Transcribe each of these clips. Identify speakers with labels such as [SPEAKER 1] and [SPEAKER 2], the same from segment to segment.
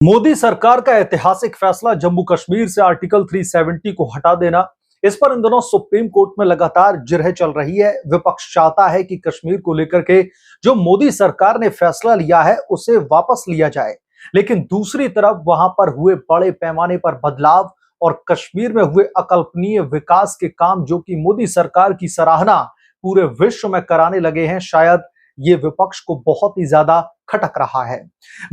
[SPEAKER 1] मोदी सरकार का ऐतिहासिक फैसला जम्मू कश्मीर से आर्टिकल 370 को हटा देना, इस पर इन दिनों सुप्रीम कोर्ट में लगातार जिरह चल रही है। विपक्ष चाहता है कि कश्मीर को लेकर के जो मोदी सरकार ने फैसला लिया है उसे वापस लिया जाए, लेकिन दूसरी तरफ वहां पर हुए बड़े पैमाने पर बदलाव और कश्मीर में हुए अकल्पनीय विकास के काम जो कि मोदी सरकार की सराहना पूरे विश्व में कराने लगे हैं, शायद ये विपक्ष को बहुत ही ज्यादा खटक रहा है।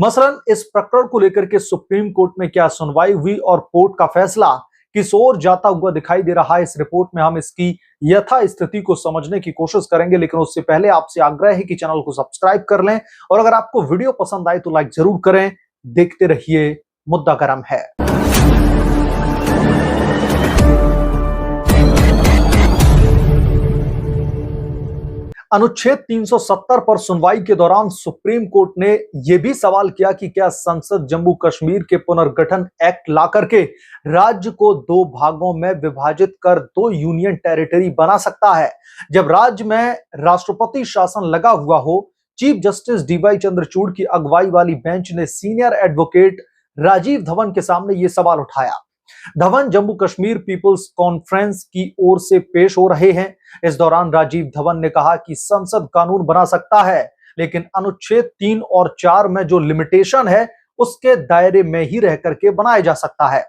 [SPEAKER 1] मसलन इस प्रकरण को लेकर के सुप्रीम कोर्ट में क्या सुनवाई हुई और कोर्ट का फैसला किस ओर जाता हुआ दिखाई दे रहा है, इस रिपोर्ट में हम इसकी यथा स्थिति को समझने की कोशिश करेंगे। लेकिन उससे पहले आपसे आग्रह है कि चैनल को सब्सक्राइब कर लें और अगर आपको वीडियो पसंद आए तो लाइक जरूर करें। देखते रहिए, मुद्दा गर्म है। अनुच्छेद 370 पर सुनवाई के दौरान सुप्रीम कोर्ट ने यह भी सवाल किया कि क्या संसद जम्मू कश्मीर के पुनर्गठन एक्ट ला करके राज्य को दो भागों में विभाजित कर दो यूनियन टेरिटरी बना सकता है। जब राज्य में राष्ट्रपति शासन लगा हुआ हो, चीफ जस्टिस डीवाई चंद्रचूड़ की अगुवाई वाली बेंच ने सीनियर एडवोकेट राजीव धवन के सामने यह सवाल उठाया। धवन जम्मू कश्मीर पीपुल्स कॉन्फ्रेंस की ओर से पेश हो रहे हैं। इस दौरान राजीव धवन ने कहा कि संसद कानून बना सकता है, लेकिन अनुच्छेद 3 और 4 में जो लिमिटेशन है उसके दायरे में ही रह करके बनाया जा सकता है।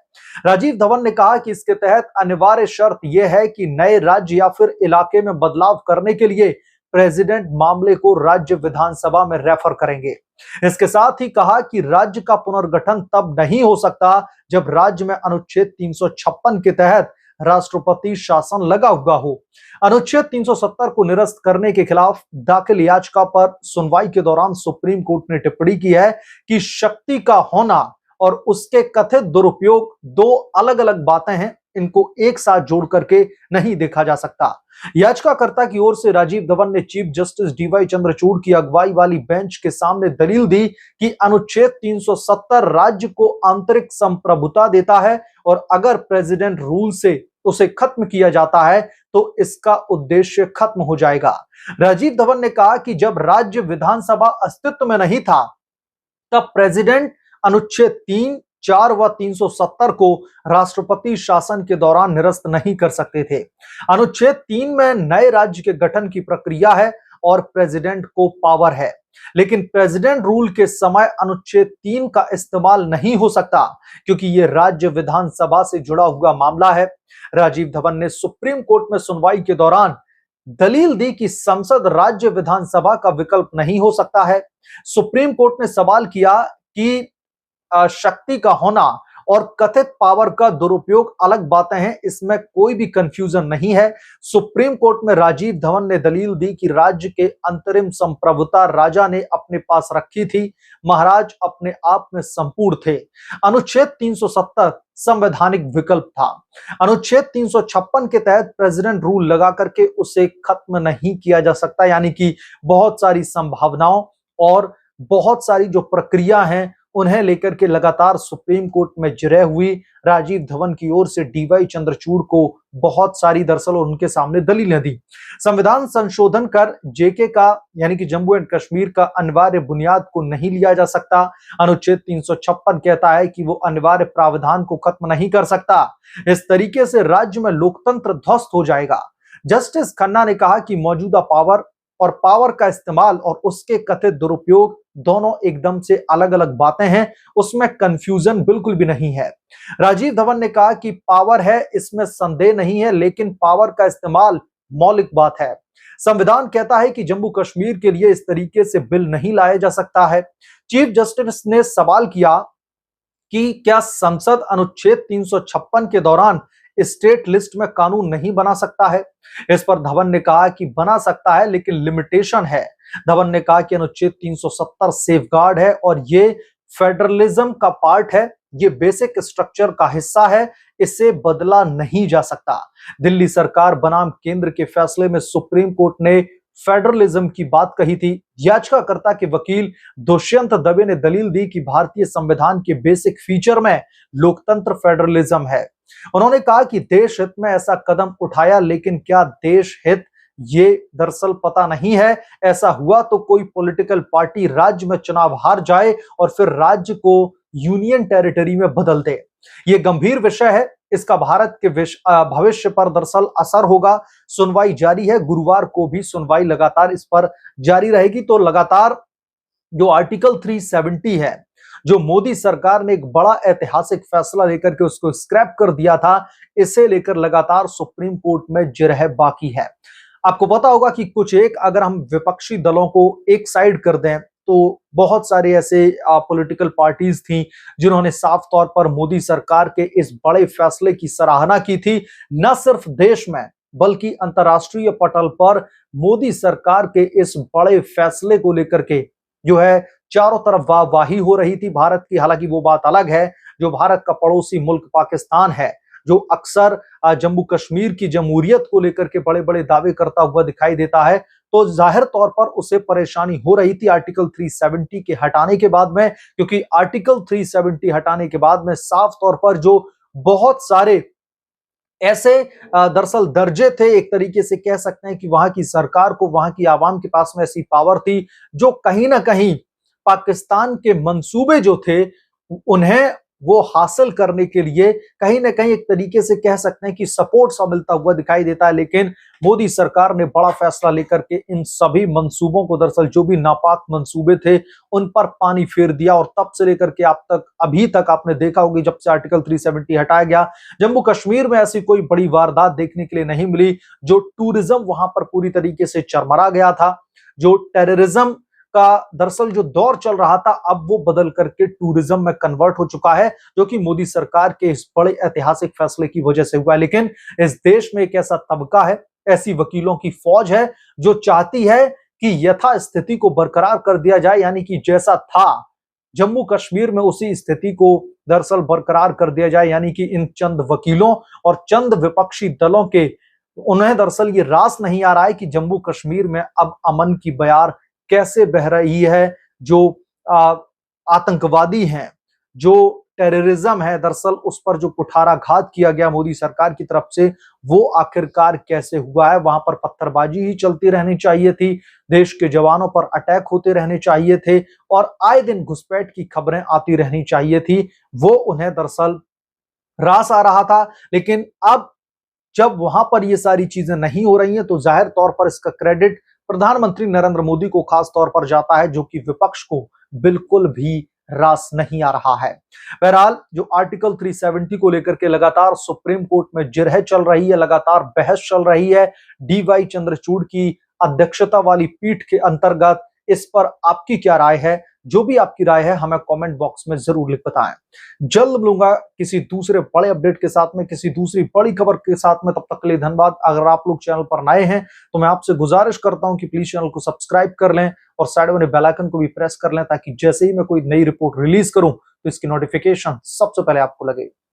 [SPEAKER 1] राजीव धवन ने कहा कि इसके तहत अनिवार्य शर्त यह है कि नए राज्य या फिर इलाके में बदलाव करने के लिए प्रेसिडेंट मामले को राज्य विधानसभा में रेफर करेंगे। इसके साथ ही कहा कि राज्य का पुनर्गठन तब नहीं हो सकता जब राज्य में अनुच्छेद 356 के तहत राष्ट्रपति शासन लगा हुआ हो। अनुच्छेद 370 को निरस्त करने के खिलाफ दाखिल याचिका पर सुनवाई के दौरान सुप्रीम कोर्ट ने टिप्पणी की है कि शक्ति का होना और उसके कथित दुरुपयोग दो अलग अलग बातें हैं, इनको एक साथ जोड़ करके नहीं देखा जा सकता। याचिकाकर्ता की ओर से राजीव धवन ने चीफ जस्टिस डीवाई चंद्रचूड़ की अगुवाई वाली बेंच के सामने दलील दी कि अनुच्छेद 370 राज्य को आंतरिक संप्रभुता देता है और अगर प्रेसिडेंट रूल से उसे खत्म किया जाता है तो इसका उद्देश्य खत्म हो जाएगा। राजीव धवन ने कहा कि जब राज्य विधानसभा अस्तित्व में नहीं था तब प्रेसिडेंट अनुच्छेद 3, 4 व 370 को राष्ट्रपति शासन के दौरान निरस्त नहीं कर सकते थे। अनुच्छेद 3 में नए राज्य के गठन की प्रक्रिया है और प्रेसिडेंट को पावर है, लेकिन प्रेसिडेंट रूल के समय अनुच्छेद 3 का इस्तेमाल नहीं हो सकता क्योंकि यह राज्य विधानसभा से जुड़ा हुआ मामला है। राजीव धवन ने सुप्रीम कोर्ट में सुनवाई के दौरान दलील दी कि संसद राज्य विधानसभा का विकल्प नहीं हो सकता है। सुप्रीम कोर्ट ने सवाल किया कि शक्ति का होना और कथित पावर का दुरुपयोग अलग बातें हैं, इसमें कोई भी कंफ्यूजन नहीं है। सुप्रीम कोर्ट में राजीव धवन ने दलील दी कि राज्य के अंतरिम संप्रभुता राजा ने अपने पास रखी थी, महाराज अपने आप में संपूर्ण थे। अनुच्छेद 370 संवैधानिक विकल्प था। अनुच्छेद 356 के तहत प्रेसिडेंट रूल लगा करके उसे खत्म नहीं किया जा सकता, यानी कि बहुत सारी संभावनाओं और बहुत सारी जो प्रक्रिया हैं उन्हें लेकर के लगातार सुप्रीम कोर्ट में जिरह हुई। राजीव धवन की ओर से डीवाई चंद्रचूड़ को बहुत सारी दरअसल उनके सामने दलीलें दी। संविधान संशोधन कर जेके का यानी कि जम्मू एंड कश्मीर का अनिवार्य बुनियाद को नहीं लिया जा सकता। अनुच्छेद 356 कहता है कि वो अनिवार्य प्रावधान को खत्म नहीं कर सकता। इस तरीके से राज्य में लोकतंत्र ध्वस्त हो जाएगा। जस्टिस खन्ना ने कहा कि मौजूदा पावर और पावर का इस्तेमाल और उसके कथित दुरुपयोग दोनों एकदम से अलग अलग बातें हैं, उसमें कंफ्यूजन बिल्कुल भी नहीं है। राजीव धवन ने कहा कि पावर है, इसमें संदेह नहीं है, लेकिन पावर का इस्तेमाल मौलिक बात है। संविधान कहता है कि जम्मू कश्मीर के लिए इस तरीके से बिल नहीं लाया जा सकता है। चीफ जस्टिस ने सवाल किया कि क्या संसद अनुच्छेद 356 के दौरान स्टेट लिस्ट में कानून नहीं बना सकता है। इस पर धवन ने कहा कि बना सकता है, लेकिन लिमिटेशन है। धवन ने कहा कि अनुच्छेद 370 सेफगार्ड है और ये फेडरलिज्म का पार्ट है, ये बेसिक स्ट्रक्चर का हिस्सा है, इसे बदला नहीं जा सकता। दिल्ली सरकार बनाम केंद्र के फैसले में सुप्रीम कोर्ट ने फेडरलिज्म की बात कही थी। याचिकाकर्ता के वकील दुष्यंत दवे ने दलील दी कि भारतीय संविधान के बेसिक फीचर में लोकतंत्र फेडरलिज्म है। उन्होंने कहा कि देश हित में ऐसा कदम उठाया, लेकिन क्या देश हित ये दरअसल पता नहीं है। ऐसा हुआ तो कोई पॉलिटिकल पार्टी राज्य में चुनाव हार जाए और फिर राज्य को यूनियन टेरिटरी में बदल दे। ये गंभीर विषय है, इसका भारत के भविष्य पर दरअसल असर होगा। सुनवाई जारी है, गुरुवार को भी सुनवाई लगातार इस पर जारी रहेगी। तो लगातार जो आर्टिकल 370 है, जो मोदी सरकार ने एक बड़ा ऐतिहासिक फैसला लेकर के उसको स्क्रैप कर दिया था, इसे लेकर लगातार सुप्रीम कोर्ट में जिरह बाकी है। आपको पता होगा कि अगर हम विपक्षी दलों को एक साइड कर दें तो बहुत सारे ऐसे पॉलिटिकल पार्टीज थी जिन्होंने साफ तौर पर मोदी सरकार के इस बड़े फैसले की सराहना की थी। न सिर्फ देश में बल्कि अंतर्राष्ट्रीय पटल पर मोदी सरकार के इस बड़े फैसले को लेकर के जो है चारों तरफ वाहवाही हो रही थी भारत की। हालांकि वो बात अलग है, जो भारत का पड़ोसी मुल्क पाकिस्तान है, जो अक्सर जम्मू कश्मीर की जमहूरियत को लेकर के बड़े बड़े दावे करता हुआ दिखाई देता है, तो जाहिर तौर पर उसे परेशानी हो रही थी आर्टिकल 370 के हटाने के बाद में। क्योंकि आर्टिकल 370 हटाने के बाद में साफ तौर पर जो बहुत सारे ऐसे दरअसल दर्जे थे, एक तरीके से कह सकते हैं कि वहां की सरकार को, वहां की आवाम के पास में ऐसी पावर थी जो कहीं ना कहीं पाकिस्तान के मंसूबे जो थे उन्हें वो हासिल करने के लिए कहीं ना कहीं एक तरीके से कह सकते हैं कि सपोर्ट सा मिलता हुआ दिखाई देता है। लेकिन मोदी सरकार ने बड़ा फैसला लेकर के इन सभी मंसूबों को, दरअसल जो भी नापाक मंसूबे थे, उन पर पानी फेर दिया। और तब से लेकर के आप तक, अभी तक आपने देखा होगी, जब से आर्टिकल 370 हटाया गया, जम्मू कश्मीर में ऐसी कोई बड़ी वारदात देखने के लिए नहीं मिली। जो टूरिज्म वहां पर पूरी तरीके से चरमरा गया था, जो टेररिज्म का दरअसल जो दौर चल रहा था, अब वो बदल करके टूरिज्म में कन्वर्ट हो चुका है, जो कि मोदी सरकार के इस बड़े ऐतिहासिक फैसले की वजह से हुआ है। लेकिन इस देश में एक ऐसा तबका है, ऐसी वकीलों की फौज है जो चाहती है कि यथा स्थिति को बरकरार कर दिया जाए, यानी कि जैसा था जम्मू कश्मीर में उसी स्थिति को दरअसल बरकरार कर दिया जाए। यानी कि इन चंद वकीलों और चंद विपक्षी दलों के, उन्हें दरअसल ये रास नहीं आ रहा है कि जम्मू कश्मीर में अब अमन की बयार कैसे बह रही है। जो आतंकवादी हैं, जो टेररिज्म है, दरअसल उस पर जो कुठाराघात किया गया मोदी सरकार की तरफ से, वो आखिरकार कैसे हुआ है। वहां पर पत्थरबाजी ही चलती रहनी चाहिए थी, देश के जवानों पर अटैक होते रहने चाहिए थे, और आए दिन घुसपैठ की खबरें आती रहनी चाहिए थी। वो उन्हें दरअसल रास आ रहा था। लेकिन अब जब वहां पर ये सारी चीजें नहीं हो रही हैं, तो जाहिर तौर पर इसका क्रेडिट प्रधानमंत्री नरेंद्र मोदी को खास तौर पर जाता है, जो कि विपक्ष को बिल्कुल भी रास नहीं आ रहा है। बहरहाल जो आर्टिकल 370 को लेकर के लगातार सुप्रीम कोर्ट में जिरह चल रही है, लगातार बहस चल रही है, डीवाई चंद्रचूड़ की अध्यक्षता वाली पीठ के अंतर्गत, इस पर आपकी क्या राय है? जो भी आपकी राय है हमें कमेंट बॉक्स में जरूर लिख बताएं। जल्द मिलूंगा किसी दूसरे बड़े अपडेट के साथ में, किसी दूसरी बड़ी खबर के साथ में। तब तक के लिए धन्यवाद। अगर आप लोग चैनल पर नए हैं तो मैं आपसे गुजारिश करता हूं कि प्लीज चैनल को सब्सक्राइब कर लें और साइड में बेल आइकन को भी प्रेस कर लें, ताकि जैसे ही मैं कोई नई रिपोर्ट रिलीज करूं तो इसकी नोटिफिकेशन सबसे पहले आपको लगे।